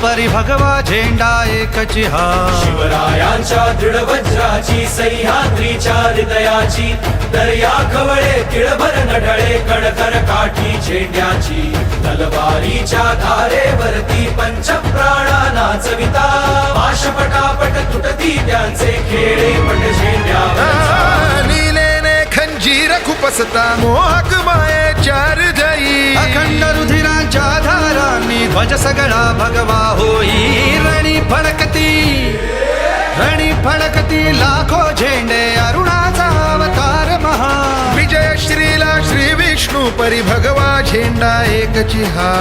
परी भगवा झेंडा एकची हा शिवरायांच्या दृढ वज्राची सह्याद्रीच्या हृदयाची दर्या खवळे तिळभर नढळे कडकर काठी झेंड्याची तलवारीच्या धारेवरती पंचप्राणा नाचविता पाशपटापट तुटती त्यांचे खेळे पट झेंड्यावर नीलेने खंजीर खुपसता मोहक मायेच्या हृदयी अखंड रुधिरांच्या धारांनी ध्वज सगळा भगवा होई रणी फडकती लाखो झेंडे अरुणाचा अवतार महा विजय श्रीला श्री विष्णू परी भगवा झेंडा एकची हा